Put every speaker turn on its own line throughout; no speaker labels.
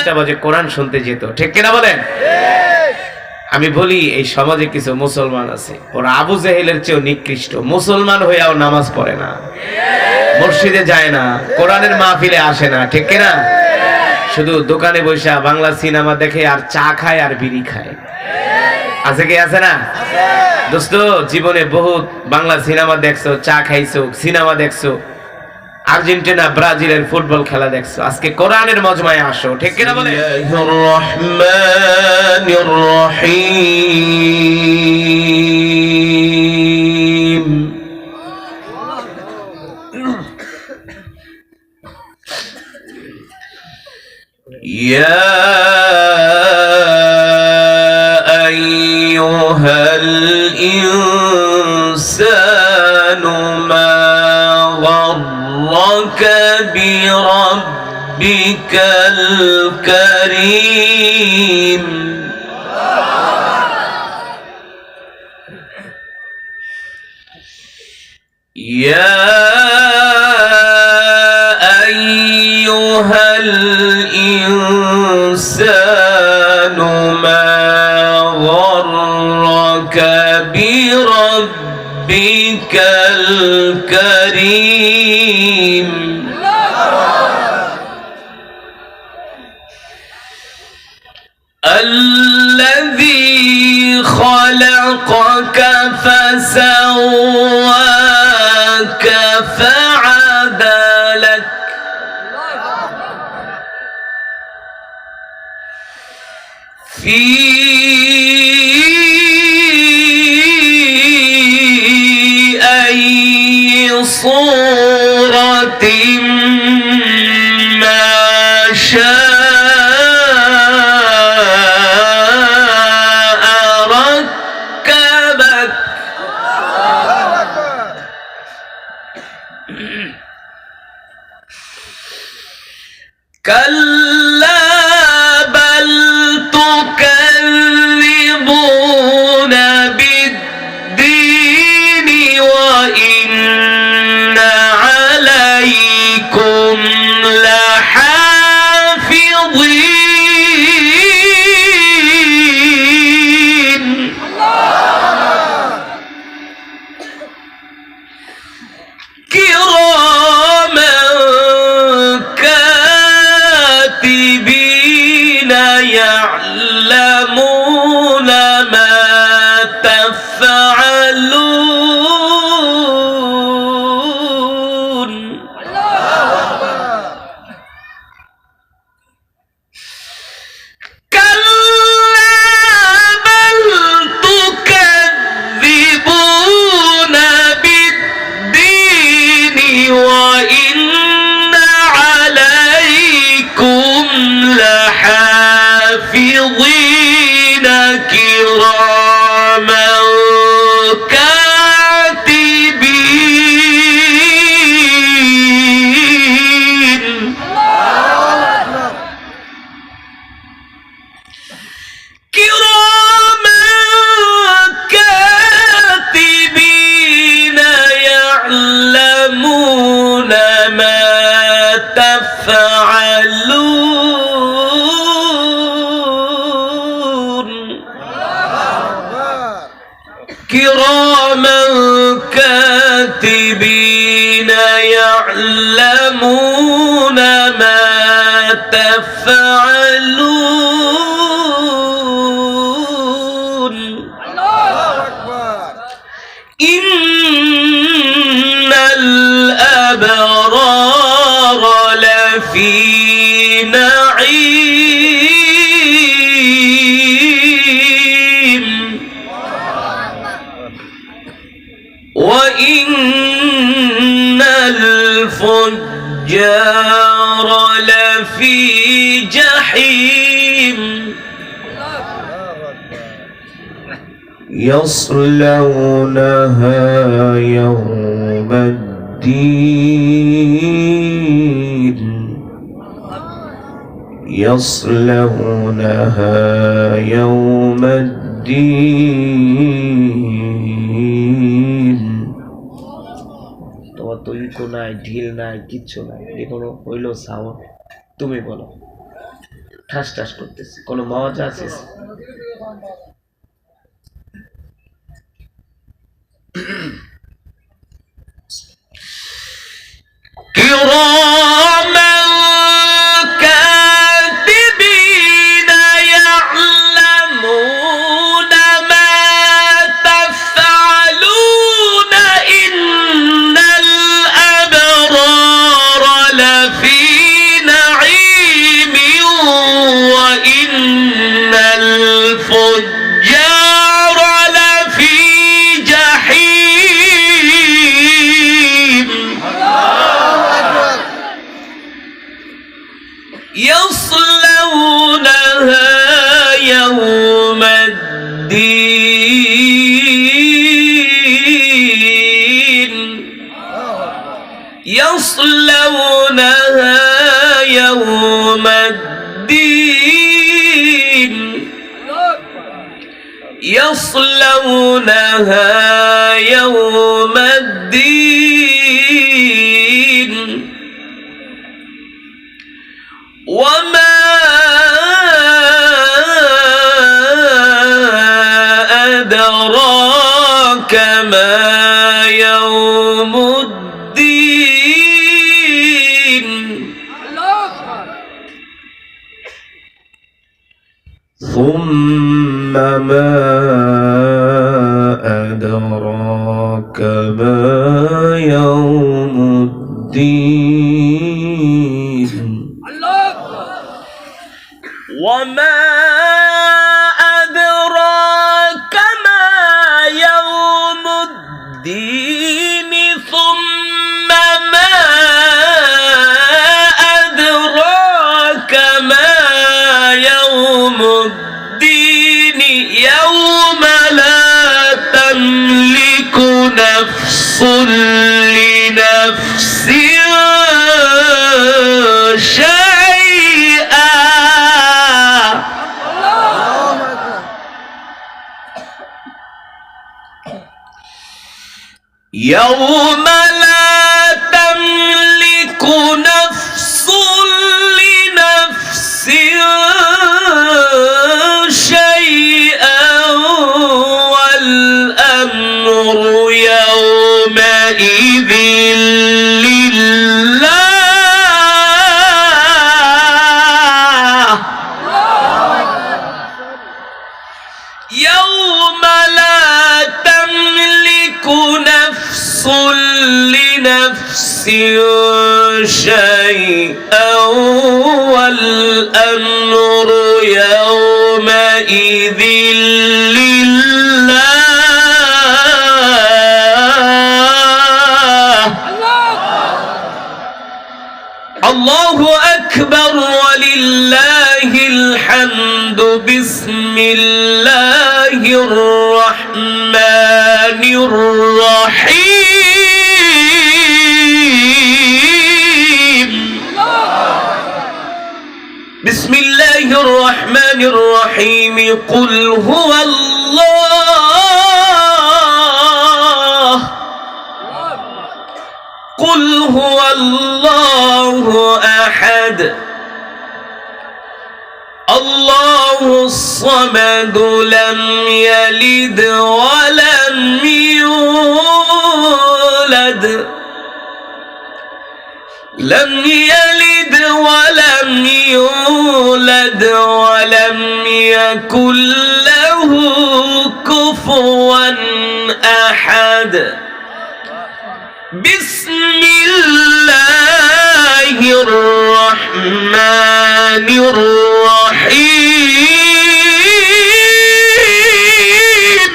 5টা বাজে কোরআন শুনতে যেত, ঠিক কিনা বলেন? আমি বলি এই সমাজে কিছু মুসলমান আছে, ওরা আবু জেহেলের চেয়েও নিকৃষ্ট, মুসলমান হয়েও নামাজ পড়ে না, মসজিদে যায় না, কোরআনের মাহফিলে আসে না, ঠিক কিনা? শুধু দোকানে বসে বাংলা সিনেমা দেখে আর চা খায় আর বিড়ি খায়। আছে কি আছে না? দোস্ত, জীবনে বহুত বাংলা সিনেমা দেখছো, চা খাইছো, সিনেমা দেখছো, আর্জেন্টিনা ব্রাজিলের ফুটবল খেলা দেখছো, আজকে কোরআনের মজমায় আসো, ঠিক কিনা বলে? রহমানির রহিম। ইয়া আইয়ুহাল ইনসানু মা غرك بربك الكريم يا أيها الإنسان ما غرك بربك الكريم الذي خلقك فسواك فعدلك في أي صورة ما شاء كلا بل تكذبون بالدين وإن عليكم لحافظين كراما كاتبين يعلمون ما تفعلون كلا بل تكذبون بالدين وإن عليكم لحافظين كراما كاتبين كراما كاتبين يعلمون ما تفعلون كراما كاتبين يعلمون ما تفعلون إن الأبرار لفي نعيم وإن الفجار لفي جحيم يصلونها يوم الدين يصلونها يوم الدين তোমার তো ইকো নাই, ঢিল নাই, কিচ্ছু নাই, এখনো হইলো সাউন্ড। তুমি বলো ঠাস ঠাস করতেছে, কোনো মজা আছে? كراما كاتبين يعلمون ما تفعلون إن الأبرار لفي نعيم وإن الفجار لفي جحيم يصلونها يوم الدين يصلونها يوم الدين يصلونها يوم الدين وما أدراك ما يوم الدين ثم ما أدراك ما يوم الدين وما أدراك ما يوم الدين ثم ما أدراك ما يوم الدين يوم لا تملك نفس لنفس شيئا يوم لا تملك نفس لنفس شيئا والأمر يومئذ لله يوم لا تملك نفس لنفس شيئا والأمر يومئذ لله الله أكبر ولله الحمد بسم الله الرحمن الرحيم بسم الله الرحمن الرحيم قل هو الله قل هو الله أحد الله الصمد لم يلد ولم يولد لم يلد ولم يولد ولم يكن له كفوا أحد بسم الله الرحمن الرحيم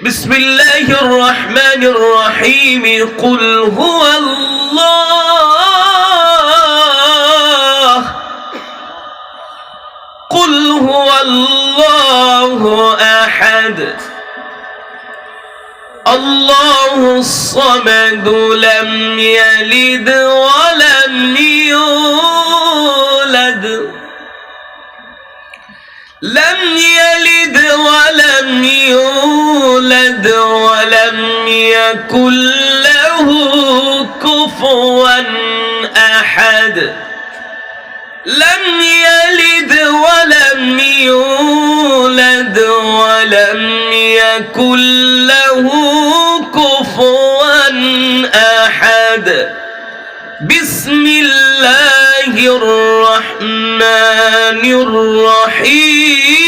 بسم الله الرحمن الرحيم قل هو الله قل هو الله أحد الله الصمد لم يلد ولم يولد لم يلد ولم يولد ولم يكن له كفوا أحد لم يلد ولم يولد ولم يكن له كفوا أحد بسم الله الرحمن الرحيم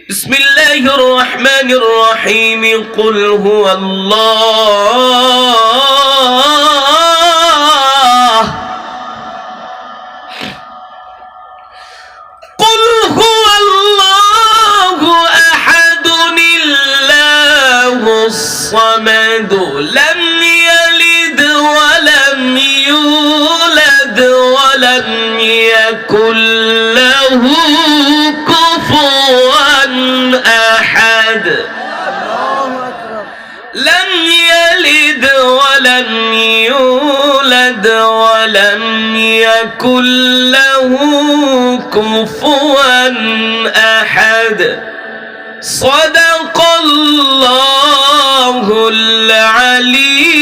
بسم الله الرحمن الرحيم قل هو الله قل هو الله أحد الله الصمد لم يلد ولم يولد ولم يكن له كفوا أحد لم يلد ولم يولد ولم يكن له كفوا أحد صدق الله العلي